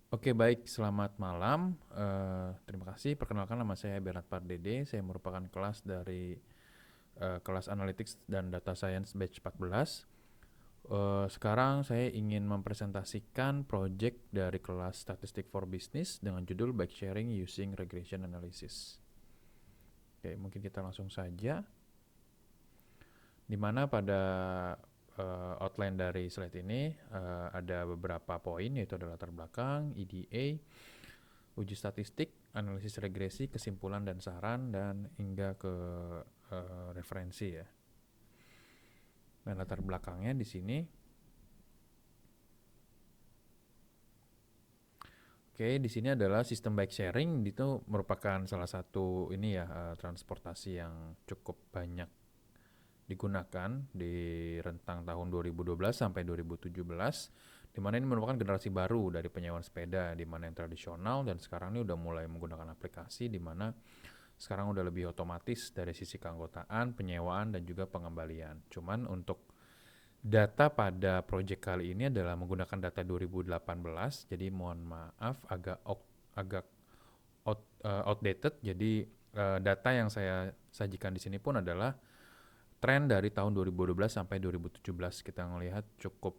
Oke, baik. Selamat malam. Terima kasih. Perkenalkan, nama saya Bernard Pardede. Saya merupakan kelas dari kelas Analytics dan Data Science Batch 14. Sekarang saya ingin mempresentasikan project dari kelas Statistic for Business dengan judul Bike Sharing Using Regression Analysis. Oke, mungkin kita langsung saja. Di mana pada outline dari slide ini ada beberapa poin, yaitu ada latar belakang, EDA, uji statistik, analisis regresi, kesimpulan dan saran, dan hingga ke referensi ya. Dan latar belakangnya di sini. Oke, di sini adalah sistem bike sharing. Itu merupakan salah satu ini ya, transportasi yang cukup banyak digunakan di rentang tahun 2012 sampai 2017, di mana ini merupakan generasi baru dari penyewaan sepeda, di mana yang tradisional dan sekarang ini udah mulai menggunakan aplikasi, di mana sekarang udah lebih otomatis dari sisi keanggotaan, penyewaan, dan juga pengembalian. Cuman untuk data pada project kali ini adalah menggunakan data 2018, jadi mohon maaf agak outdated. Jadi data yang saya sajikan di sini pun adalah tren dari tahun 2012 sampai 2017. Kita melihat cukup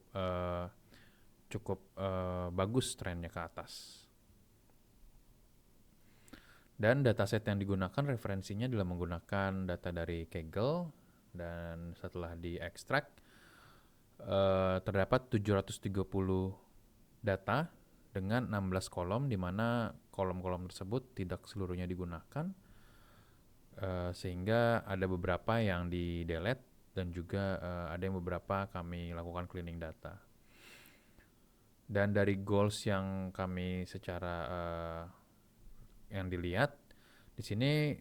bagus trennya ke atas. Dan dataset yang digunakan referensinya adalah menggunakan data dari Kaggle, dan setelah diekstrak terdapat 730 data dengan 16 kolom, di mana kolom-kolom tersebut tidak seluruhnya digunakan, sehingga ada beberapa yang di delete dan juga ada yang beberapa kami lakukan cleaning data. Dan dari goals yang kami secara yang dilihat di sini,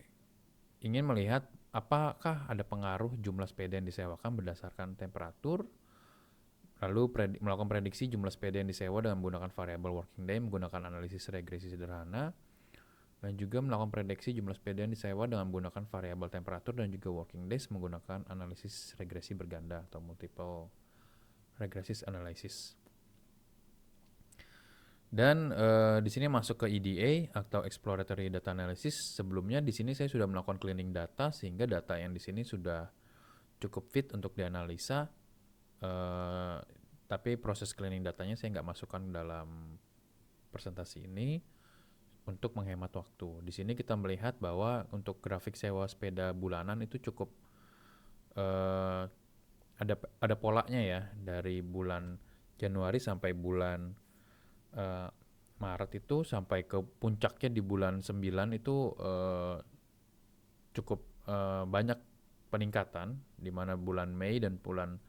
ingin melihat apakah ada pengaruh jumlah sepeda yang disewakan berdasarkan temperatur, lalu melakukan prediksi jumlah sepeda yang disewa dengan menggunakan variabel working day menggunakan analisis regresi sederhana, dan juga melakukan prediksi jumlah sepeda yang disewa dengan menggunakan variabel temperatur dan juga working days menggunakan analisis regresi berganda atau multiple regression analysis. Dan di sini masuk ke EDA atau exploratory data analysis. Sebelumnya di sini saya sudah melakukan cleaning data, sehingga data yang di sini sudah cukup fit untuk dianalisa. Tapi proses cleaning datanya saya nggak masukkan dalam presentasi ini untuk menghemat waktu. Di sini kita melihat bahwa untuk grafik sewa sepeda bulanan itu cukup uh, ada polanya ya, dari bulan Januari sampai bulan uh, Maret itu, sampai ke puncaknya di bulan 9 itu cukup banyak peningkatan, di mana bulan Mei dan bulan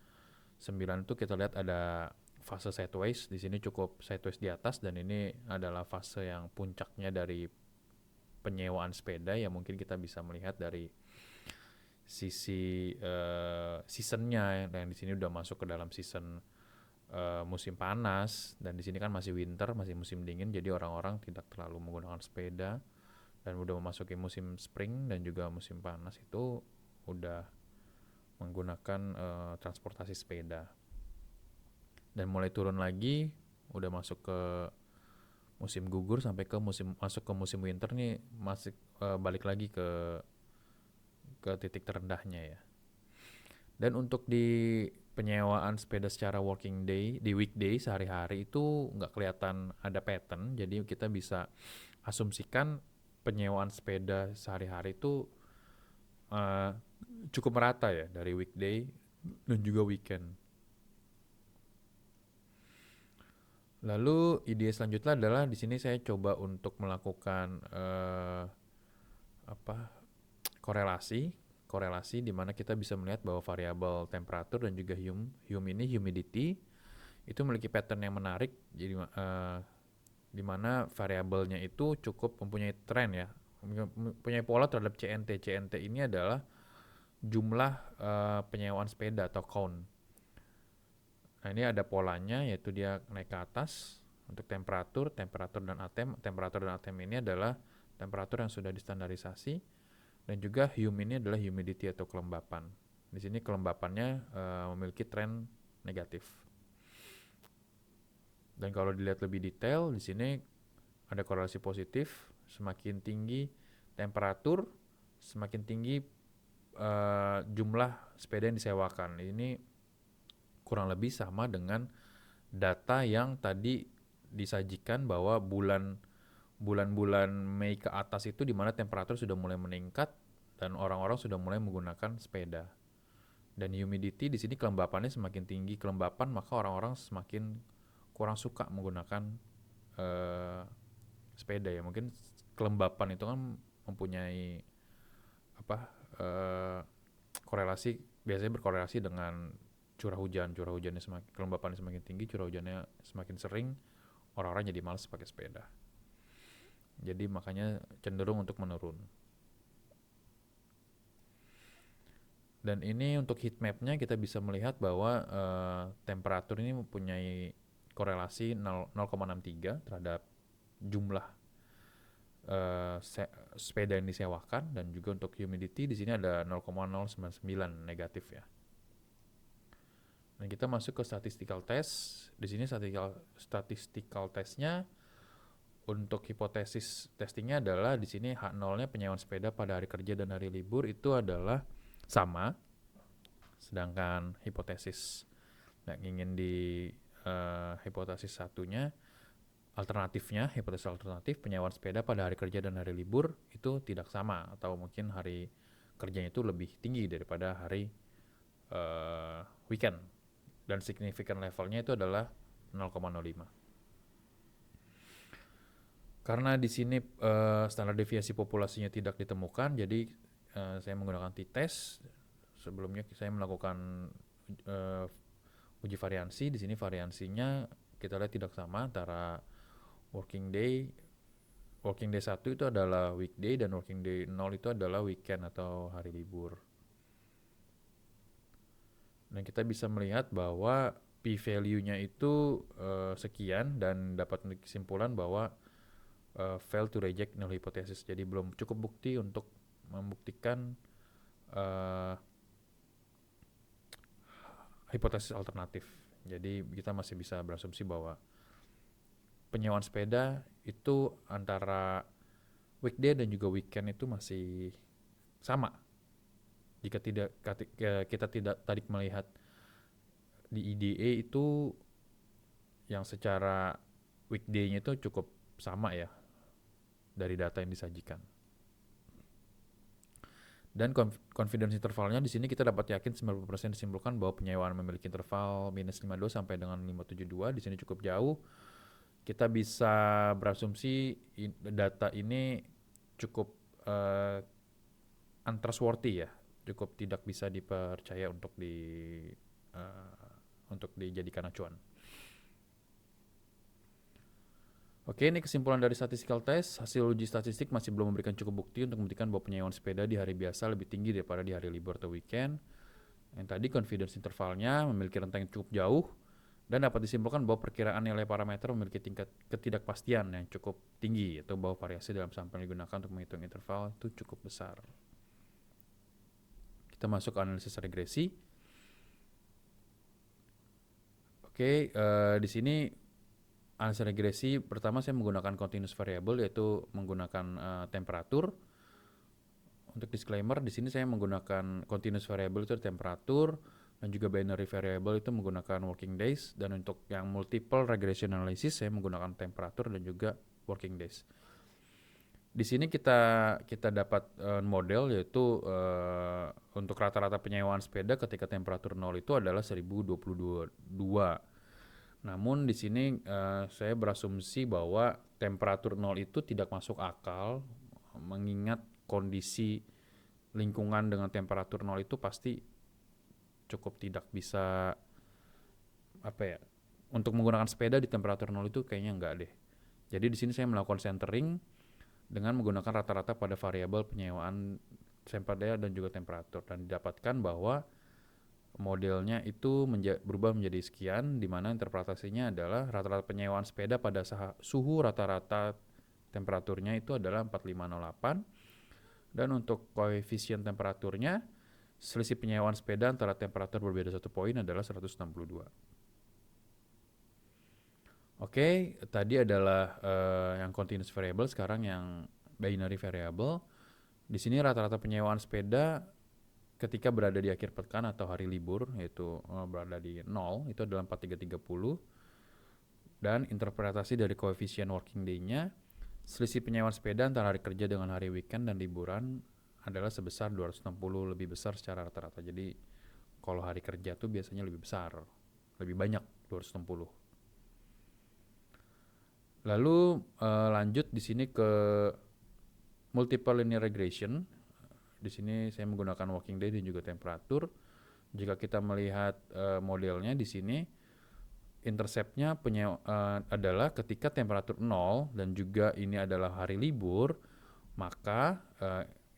9 itu kita lihat ada fase sideways. Di sini cukup sideways di atas, dan ini adalah fase yang puncaknya dari penyewaan sepeda, yang mungkin kita bisa melihat dari sisi seasonnya, dan di sini udah masuk ke dalam season musim panas, dan di sini kan masih winter, masih musim dingin, jadi orang-orang tidak terlalu menggunakan sepeda, dan udah memasuki musim spring dan juga musim panas itu udah menggunakan transportasi sepeda. Dan mulai turun lagi, udah masuk ke musim gugur sampai ke masuk ke musim winter nih, masih balik lagi ke titik terendahnya ya. Dan untuk di penyewaan sepeda secara working day, di weekday sehari-hari itu nggak kelihatan ada pattern, jadi kita bisa asumsikan penyewaan sepeda sehari-hari itu uh, cukup merata ya, dari weekday dan juga weekend. Lalu ide selanjutnya adalah di sini saya coba untuk melakukan apa korelasi korelasi di mana kita bisa melihat bahwa variabel temperatur dan juga humidity itu memiliki pattern yang menarik. Jadi di mana variabelnya itu cukup mempunyai tren ya, mempunyai pola terhadap CNT. CNT ini adalah jumlah penyewaan sepeda atau count. Nah, ini ada polanya, yaitu dia naik ke atas untuk temperatur dan ATM. Temperatur dan ATM ini adalah temperatur yang sudah distandarisasi, dan juga ini adalah humidity atau kelembapan. Di sini kelembapannya memiliki tren negatif. Dan kalau dilihat lebih detail, di sini ada korelasi positif, semakin tinggi temperatur, semakin tinggi jumlah sepeda yang disewakan. Ini kurang lebih sama dengan data yang tadi disajikan bahwa bulan-bulan Mei ke atas itu di mana temperatur sudah mulai meningkat dan orang-orang sudah mulai menggunakan sepeda. Dan humidity di sini kelembapannya semakin tinggi kelembapan, maka orang-orang semakin kurang suka menggunakan eh, sepeda ya. Mungkin kelembapan itu kan mempunyai apa eh, korelasi, biasanya berkorelasi dengan curah hujan. Curah hujannya semakin, kelembapannya semakin tinggi, curah hujannya semakin sering, orang-orang jadi malas pakai sepeda. Jadi makanya cenderung untuk menurun. Dan ini untuk heat mapnya kita bisa melihat bahwa temperatur ini mempunyai korelasi 0,63 terhadap jumlah sepeda yang disewakan, dan juga untuk humidity di sini ada 0,099 negatif ya. Dan kita masuk ke statistical test. Di sini statistical testnya untuk hipotesis testingnya adalah di sini H0-nya penyewaan sepeda pada hari kerja dan hari libur itu adalah sama, sedangkan hipotesis yang ingin di hipotesis satunya alternatifnya, hipotesis alternatif penyewaan sepeda pada hari kerja dan hari libur itu tidak sama, atau mungkin hari kerjanya itu lebih tinggi daripada hari weekend, dan significant levelnya itu adalah 0,05. Karena di sini standar deviasi populasinya tidak ditemukan, jadi saya menggunakan t-test. Sebelumnya saya melakukan uji variansi. Di sini variansinya kita lihat tidak sama antara working day 1 itu adalah weekday dan working day 0 itu adalah weekend atau hari libur. Dan kita bisa melihat bahwa p-value-nya itu sekian, dan dapat kesimpulan bahwa fail to reject null hypothesis. Jadi belum cukup bukti untuk membuktikan hipotesis alternatif. Jadi kita masih bisa berasumsi bahwa penyewaan sepeda itu antara weekday dan juga weekend itu masih sama. Jika kita tidak tadi melihat di IDA itu yang secara weekday-nya itu cukup sama ya dari data yang disajikan. Dan confidence intervalnya di sini kita dapat yakin 90% disimpulkan bahwa penyewaan memiliki interval minus 52 sampai dengan 572. Di sini cukup jauh. Kita bisa berasumsi data ini cukup untrustworthy ya, cukup tidak bisa dipercaya untuk dijadikan acuan. Oke, ini kesimpulan dari statistical test. Hasil uji statistik masih belum memberikan cukup bukti untuk membuktikan bahwa penyewaan sepeda di hari biasa lebih tinggi daripada di hari libur atau weekend. Yang tadi confidence intervalnya memiliki rentang yang cukup jauh, dan dapat disimpulkan bahwa perkiraan nilai parameter memiliki tingkat ketidakpastian yang cukup tinggi, atau bahwa variasi dalam sampel yang digunakan untuk menghitung interval itu cukup besar. Kita masuk ke analisis regresi. Oke, di sini analisis regresi pertama saya menggunakan continuous variable, yaitu menggunakan temperatur. Untuk disclaimer, di sini saya menggunakan continuous variable itu temperatur, dan juga binary variable itu menggunakan working days. Dan untuk yang multiple regression analysis saya menggunakan temperatur dan juga working days. Di sini kita dapat model, yaitu untuk rata-rata penyewaan sepeda ketika temperatur 0 itu adalah 1022. Namun di sini saya berasumsi bahwa temperatur 0 itu tidak masuk akal, mengingat kondisi lingkungan dengan temperatur 0 itu pasti cukup tidak bisa untuk menggunakan sepeda di temperatur 0 itu kayaknya enggak deh. Jadi di sini saya melakukan centering dengan menggunakan rata-rata pada variabel penyewaan sepeda dan juga temperatur, dan didapatkan bahwa modelnya itu berubah menjadi sekian, di mana interpretasinya adalah rata-rata penyewaan sepeda pada suhu rata-rata temperaturnya itu adalah 4508, dan untuk koefisien temperaturnya selisih penyewaan sepeda antara temperatur berbeda 1 poin adalah 162. Oke, tadi adalah yang continuous variable, sekarang yang binary variable. Di sini rata-rata penyewaan sepeda ketika berada di akhir pekan atau hari libur, yaitu berada di 0, itu adalah 4330. Dan interpretasi dari koefisien working day-nya, selisih penyewaan sepeda antara hari kerja dengan hari weekend dan liburan adalah sebesar 260, lebih besar secara rata-rata. Jadi kalau hari kerja tuh biasanya lebih besar, lebih banyak 260. Lalu lanjut di sini ke multiple linear regression. Di sini saya menggunakan working day dan juga temperatur. Jika kita melihat modelnya di sini, interceptnya adalah ketika temperatur 0 dan juga ini adalah hari libur, maka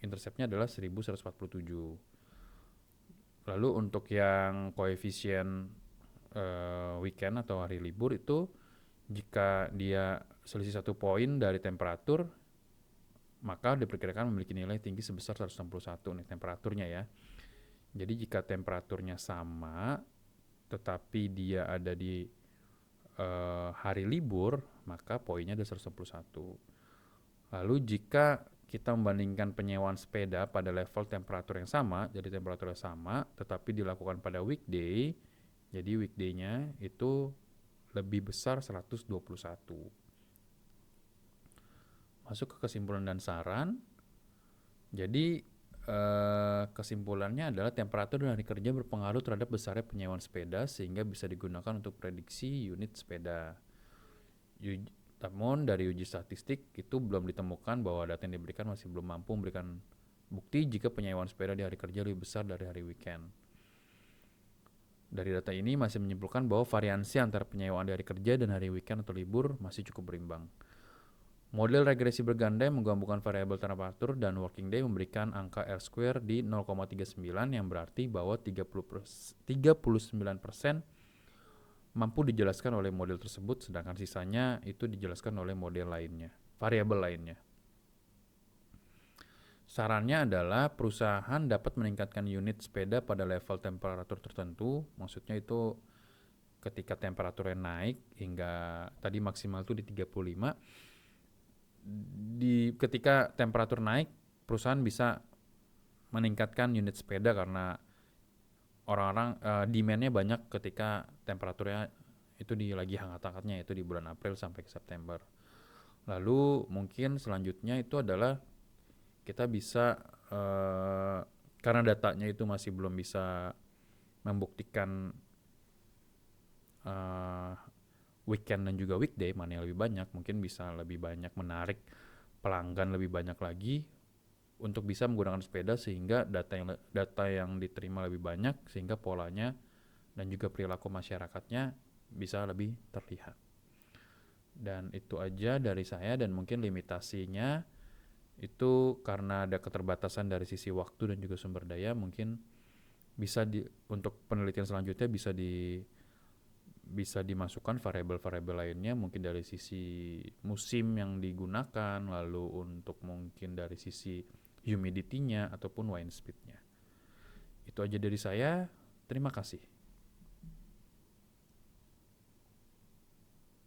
interceptnya adalah 1147. Lalu untuk yang koefisien weekend atau hari libur itu, jika dia selisih 1 poin dari temperatur, maka diperkirakan memiliki nilai tinggi sebesar 161 nih temperaturnya ya. Jadi jika temperaturnya sama tetapi dia ada di hari libur, maka poinnya ada 161. Lalu jika kita membandingkan penyewaan sepeda pada level temperatur yang sama, jadi temperaturnya sama, tetapi dilakukan pada weekday, jadi weekday-nya itu lebih besar 121. Masuk ke kesimpulan dan saran. Jadi kesimpulannya adalah temperatur dan hari kerja berpengaruh terhadap besarnya penyewaan sepeda sehingga bisa digunakan untuk prediksi unit sepeda. Namun dari uji statistik itu belum ditemukan bahwa data yang diberikan masih belum mampu memberikan bukti jika penyewaan sepeda di hari kerja lebih besar dari hari weekend. Dari data ini masih menyimpulkan bahwa variansi antara penyewaan di hari kerja dan hari weekend atau libur masih cukup berimbang. Model regresi berganda yang menggabungkan variabel temperatur dan working day memberikan angka R-square di 0,39 yang berarti bahwa 39% mampu dijelaskan oleh model tersebut, sedangkan sisanya itu dijelaskan oleh model lainnya, variabel lainnya. Sarannya adalah perusahaan dapat meningkatkan unit sepeda pada level temperatur tertentu, maksudnya itu ketika temperaturnya naik hingga tadi maksimal itu di 35, ketika temperatur naik, perusahaan bisa meningkatkan unit sepeda karena orang-orang demand-nya banyak ketika temperaturnya itu lagi hangat-hangatnya, itu di bulan April sampai ke September. Lalu mungkin selanjutnya itu adalah kita bisa karena datanya itu masih belum bisa membuktikan weekend dan juga weekday mana yang lebih banyak, mungkin bisa lebih banyak menarik pelanggan lebih banyak lagi untuk bisa menggunakan sepeda sehingga data yang diterima lebih banyak sehingga polanya dan juga perilaku masyarakatnya bisa lebih terlihat. Dan itu aja dari saya, dan mungkin limitasinya itu karena ada keterbatasan dari sisi waktu dan juga sumber daya, mungkin bisa untuk penelitian selanjutnya bisa dimasukkan variabel-variabel lainnya, mungkin dari sisi musim yang digunakan, lalu untuk mungkin dari sisi humidity-nya ataupun wind speed-nya. Itu aja dari saya. Terima kasih.